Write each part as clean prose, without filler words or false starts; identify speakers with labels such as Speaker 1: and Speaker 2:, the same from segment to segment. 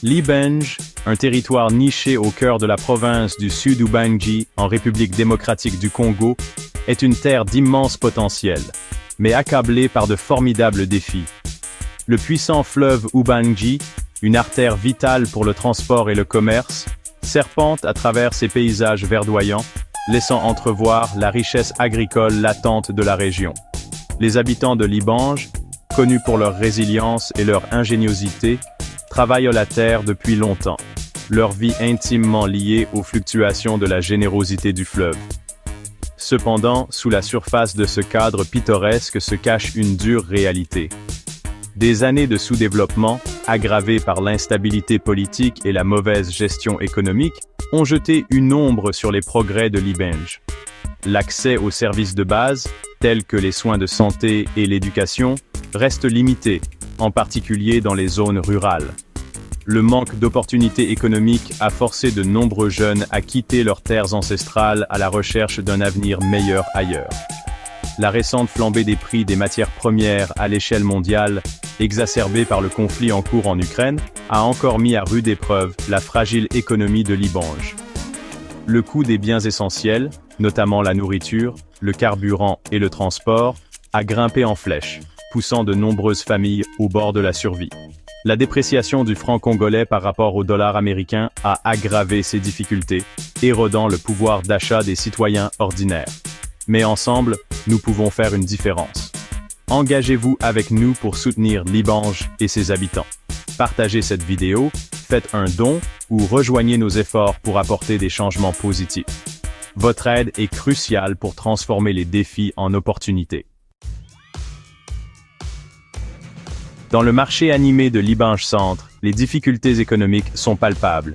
Speaker 1: Libenge, un territoire niché au cœur de la province du Sud-Ubangi, en République démocratique du Congo, est une terre d'immense potentiel, mais accablée par de formidables défis. Le puissant fleuve Ubangi, une artère vitale pour le transport et le commerce, serpente à travers ses paysages verdoyants, laissant entrevoir la richesse agricole latente de la région. Les habitants de Libenge, connus pour leur résilience et leur ingéniosité, travaillent la terre depuis longtemps, leur vie intimement liée aux fluctuations de la générosité du fleuve. Cependant, sous la surface de ce cadre pittoresque se cache une dure réalité. Des années de sous-développement, aggravées par l'instabilité politique et la mauvaise gestion économique, ont jeté une ombre sur les progrès de Libenge. L'accès aux services de base, tels que les soins de santé et l'éducation, reste limité, en particulier dans les zones rurales. Le manque d'opportunités économiques a forcé de nombreux jeunes à quitter leurs terres ancestrales à la recherche d'un avenir meilleur ailleurs. La récente flambée des prix des matières premières à l'échelle mondiale, exacerbée par le conflit en cours en Ukraine, a encore mis à rude épreuve la fragile économie de Libenge. Le coût des biens essentiels, notamment la nourriture, le carburant et le transport, a grimpé en flèche, poussant de nombreuses familles au bord de la survie. La dépréciation du franc congolais par rapport au dollar américain a aggravé ces difficultés, érodant le pouvoir d'achat des citoyens ordinaires. Mais ensemble, nous pouvons faire une différence. Engagez-vous avec nous pour soutenir Libenge et ses habitants. Partagez cette vidéo, faites un don ou rejoignez nos efforts pour apporter des changements positifs. Votre aide est cruciale pour transformer les défis en opportunités. Dans le marché animé de Libenge Centre, les difficultés économiques sont palpables.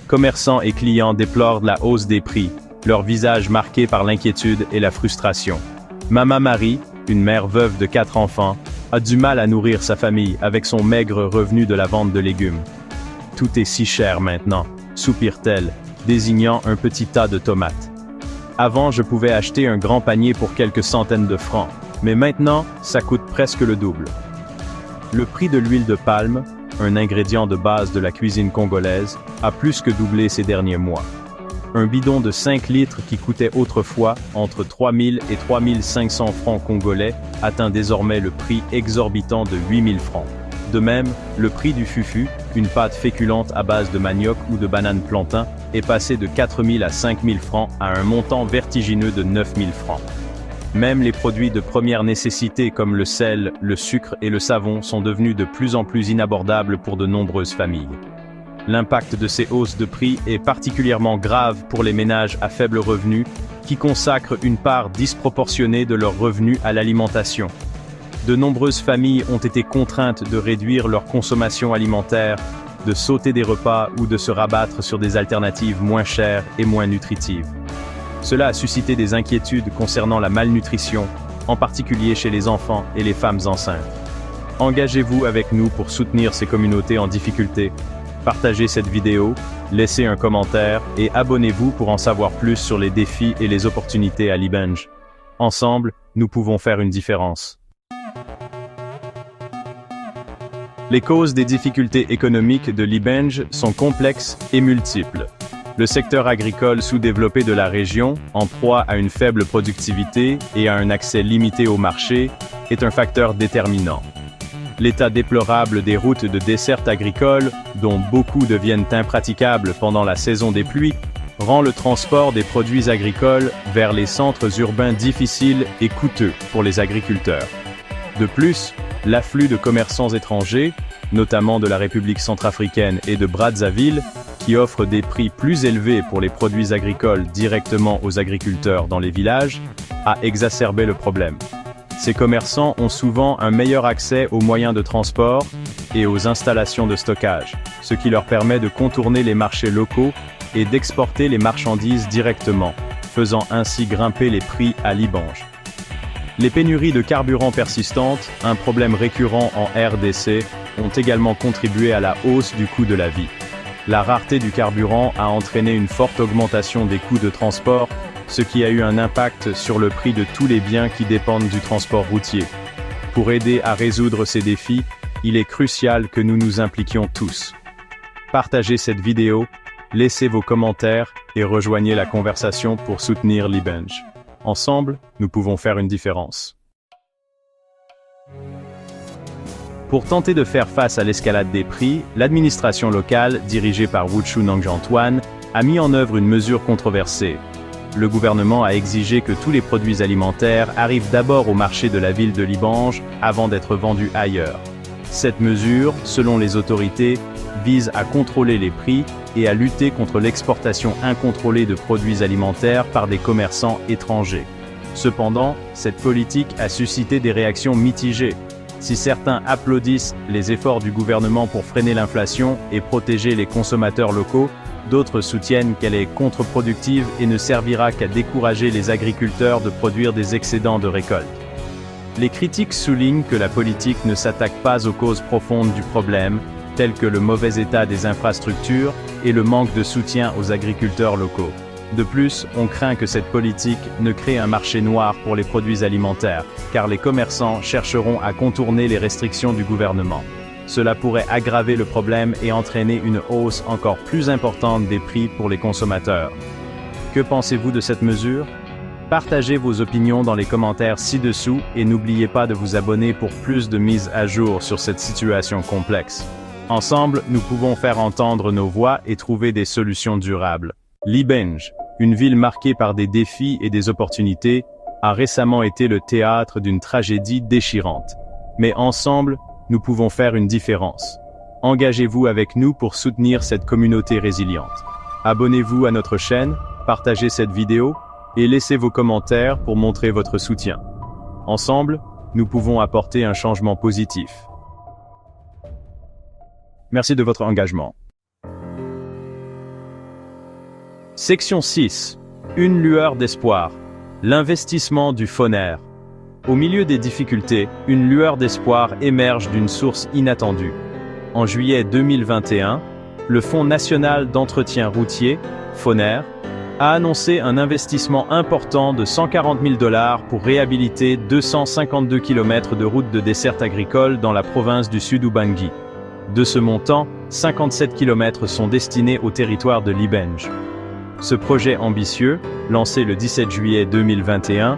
Speaker 1: Commerçants et clients déplorent la hausse des prix, leur visage marqué par l'inquiétude et la frustration. Maman Marie, une mère veuve de 4 enfants, a du mal à nourrir sa famille avec son maigre revenu de la vente de légumes. Tout est si cher maintenant, soupire-t-elle, désignant un petit tas de tomates. Avant, je pouvais acheter un grand panier pour quelques centaines de francs, mais maintenant, ça coûte presque le double. Le prix de l'huile de palme, un ingrédient de base de la cuisine congolaise, a plus que doublé ces derniers mois. Un bidon de 5 litres qui coûtait autrefois entre 3 000 et 3 500 francs congolais atteint désormais le prix exorbitant de 8 000 francs. De même, le prix du fufu, une pâte féculente à base de manioc ou de banane plantain, est passé de 4 000 à 5 000 francs à un montant vertigineux de 9 000 francs. Même les produits de première nécessité comme le sel, le sucre et le savon sont devenus de plus en plus inabordables pour de nombreuses familles. L'impact de ces hausses de prix est particulièrement grave pour les ménages à faible revenu, qui consacrent une part disproportionnée de leurs revenus à l'alimentation. De nombreuses familles ont été contraintes de réduire leur consommation alimentaire, de sauter des repas ou de se rabattre sur des alternatives moins chères et moins nutritives. Cela a suscité des inquiétudes concernant la malnutrition, en particulier chez les enfants et les femmes enceintes. Engagez-vous avec nous pour soutenir ces communautés en difficulté. Partagez cette vidéo, laissez un commentaire et abonnez-vous pour en savoir plus sur les défis et les opportunités à Libenge. Ensemble, nous pouvons faire une différence. Les causes des difficultés économiques de Libenge sont complexes et multiples. Le secteur agricole sous-développé de la région, en proie à une faible productivité et à un accès limité au marché, est un facteur déterminant. L'état déplorable des routes de desserte agricole, dont beaucoup deviennent impraticables pendant la saison des pluies, rend le transport des produits agricoles vers les centres urbains difficile et coûteux pour les agriculteurs. De plus, l'afflux de commerçants étrangers, notamment de la République centrafricaine et de Brazzaville, qui offrent des prix plus élevés pour les produits agricoles directement aux agriculteurs dans les villages, a exacerbé le problème. Ces commerçants ont souvent un meilleur accès aux moyens de transport et aux installations de stockage, ce qui leur permet de contourner les marchés locaux et d'exporter les marchandises directement, faisant ainsi grimper les prix à Libenge. Les pénuries de carburant persistantes, un problème récurrent en RDC, ont également contribué à la hausse du coût de la vie. La rareté du carburant a entraîné une forte augmentation des coûts de transport, ce qui a eu un impact sur le prix de tous les biens qui dépendent du transport routier. Pour aider à résoudre ces défis, il est crucial que nous nous impliquions tous. Partagez cette vidéo, laissez vos commentaires et rejoignez la conversation pour soutenir Libange. Ensemble, nous pouvons faire une différence. Pour tenter de faire face à l'escalade des prix, l'administration locale, dirigée par Wuchu Nangjantuan, a mis en œuvre une mesure controversée. Le gouvernement a exigé que tous les produits alimentaires arrivent d'abord au marché de la ville de Libange avant d'être vendus ailleurs. Cette mesure, selon les autorités, vise à contrôler les prix et à lutter contre l'exportation incontrôlée de produits alimentaires par des commerçants étrangers. Cependant, cette politique a suscité des réactions mitigées. Si certains applaudissent les efforts du gouvernement pour freiner l'inflation et protéger les consommateurs locaux, d'autres soutiennent qu'elle est contre-productive et ne servira qu'à décourager les agriculteurs de produire des excédents de récolte. Les critiques soulignent que la politique ne s'attaque pas aux causes profondes du problème, telles que le mauvais état des infrastructures et le manque de soutien aux agriculteurs locaux. De plus, on craint que cette politique ne crée un marché noir pour les produits alimentaires, car les commerçants chercheront à contourner les restrictions du gouvernement. Cela pourrait aggraver le problème et entraîner une hausse encore plus importante des prix pour les consommateurs. Que pensez-vous de cette mesure? Partagez vos opinions dans les commentaires ci-dessous et n'oubliez pas de vous abonner pour plus de mises à jour sur cette situation complexe. Ensemble, nous pouvons faire entendre nos voix et trouver des solutions durables. Libange, une ville marquée par des défis et des opportunités, a récemment été le théâtre d'une tragédie déchirante. Mais ensemble, nous pouvons faire une différence. Engagez-vous avec nous pour soutenir cette communauté résiliente. Abonnez-vous à notre chaîne, partagez cette vidéo, et laissez vos commentaires pour montrer votre soutien. Ensemble, nous pouvons apporter un changement positif. Merci de votre engagement. Section 6. Une lueur d'espoir. L'investissement du FONER. Au milieu des difficultés, une lueur d'espoir émerge d'une source inattendue. En juillet 2021, le Fonds national d'entretien routier, FONER, a annoncé un investissement important de 140 000 $ pour réhabiliter 252 km de routes de desserte agricole dans la province du Sud-Ubangi. De ce montant, 57 km sont destinés au territoire de Libange. Ce projet ambitieux, lancé le 17 juillet 2021,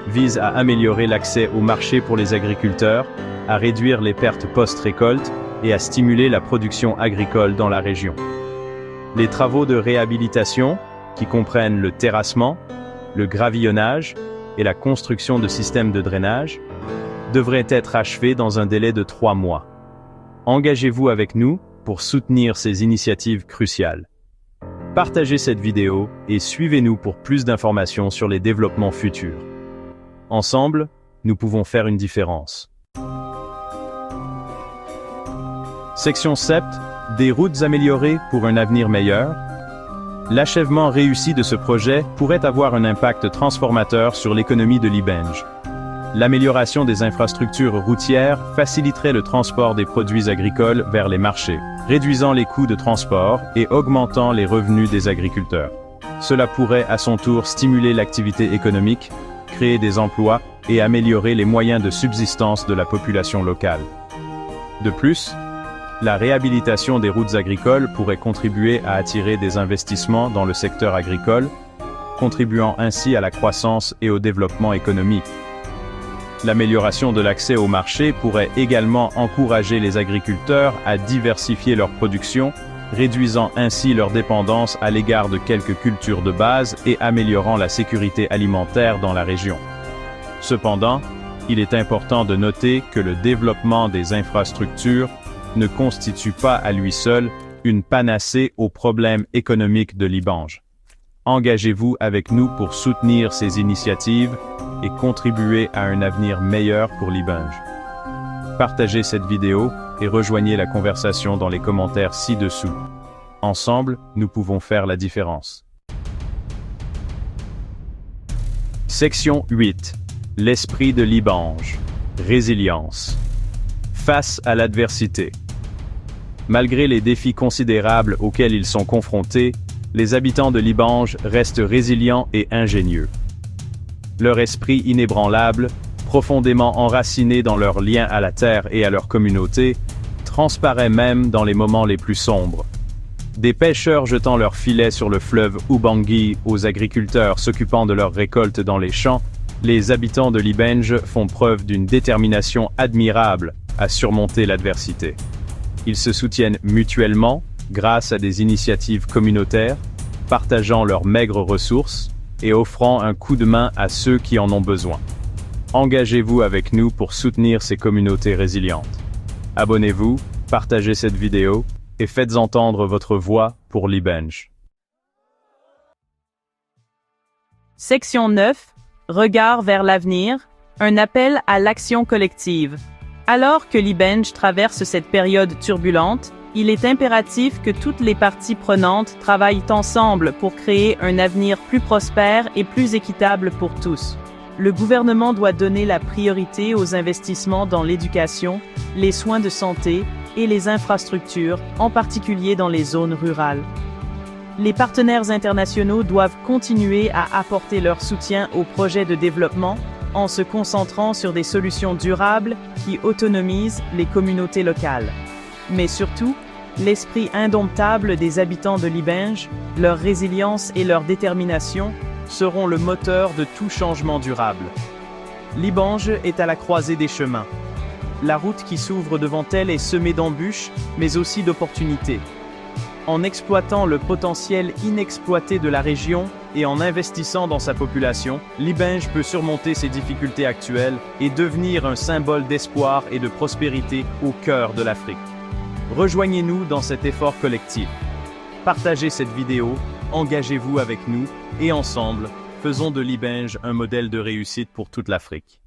Speaker 1: vise à améliorer l'accès au marché pour les agriculteurs, à réduire les pertes post-récolte et à stimuler la production agricole dans la région. Les travaux de réhabilitation, qui comprennent le terrassement, le gravillonnage et la construction de systèmes de drainage, devraient être achevés dans un délai de 3 mois. Engagez-vous avec nous pour soutenir ces initiatives cruciales. Partagez cette vidéo et suivez-nous pour plus d'informations sur les développements futurs. Ensemble, nous pouvons faire une différence. Section 7. Des routes améliorées pour un avenir meilleur. L'achèvement réussi de ce projet pourrait avoir un impact transformateur sur l'économie de Libange. L'amélioration des infrastructures routières faciliterait le transport des produits agricoles vers les marchés, réduisant les coûts de transport et augmentant les revenus des agriculteurs. Cela pourrait à son tour stimuler l'activité économique, créer des emplois et améliorer les moyens de subsistance de la population locale. De plus, la réhabilitation des routes agricoles pourrait contribuer à attirer des investissements dans le secteur agricole, contribuant ainsi à la croissance et au développement économique. L'amélioration de l'accès au marché pourrait également encourager les agriculteurs à diversifier leur production, réduisant ainsi leur dépendance à l'égard de quelques cultures de base et améliorant la sécurité alimentaire dans la région. Cependant, il est important de noter que le développement des infrastructures ne constitue pas à lui seul une panacée aux problèmes économiques de Libange. Engagez-vous avec nous pour soutenir ces initiatives et contribuer à un avenir meilleur pour Libange. Partagez cette vidéo et rejoignez la conversation dans les commentaires ci-dessous. Ensemble, nous pouvons faire la différence. Section 8. L'esprit de Libange. Résilience. Face à l'adversité. Malgré les défis considérables auxquels ils sont confrontés, les habitants de Libange restent résilients et ingénieux. Leur esprit inébranlable, profondément enraciné dans leur lien à la terre et à leur communauté, transparaît même dans les moments les plus sombres. Des pêcheurs jetant leurs filets sur le fleuve Ubangui aux agriculteurs s'occupant de leurs récoltes dans les champs, les habitants de Libenge font preuve d'une détermination admirable à surmonter l'adversité. Ils se soutiennent mutuellement grâce à des initiatives communautaires, partageant leurs maigres ressources et offrant un coup de main à ceux qui en ont besoin. Engagez-vous avec nous pour soutenir ces communautés résilientes. Abonnez-vous, partagez cette vidéo et faites entendre votre voix pour Libenge.
Speaker 2: Section 9. Regard vers l'avenir. Un appel à l'action collective. Alors que Libenge traverse cette période turbulente, il est impératif que toutes les parties prenantes travaillent ensemble pour créer un avenir plus prospère et plus équitable pour tous. Le gouvernement doit donner la priorité aux investissements dans l'éducation, les soins de santé et les infrastructures, en particulier dans les zones rurales. Les partenaires internationaux doivent continuer à apporter leur soutien aux projets de développement en se concentrant sur des solutions durables qui autonomisent les communautés locales. Mais surtout, l'esprit indomptable des habitants de Libenge, leur résilience et leur détermination seront le moteur de tout changement durable. Libenge est à la croisée des chemins. La route qui s'ouvre devant elle est semée d'embûches, mais aussi d'opportunités. En exploitant le potentiel inexploité de la région et en investissant dans sa population, Libenge peut surmonter ses difficultés actuelles et devenir un symbole d'espoir et de prospérité au cœur de l'Afrique. Rejoignez-nous dans cet effort collectif. Partagez cette vidéo, engagez-vous avec nous et ensemble, faisons de Libenge un modèle de réussite pour toute l'Afrique.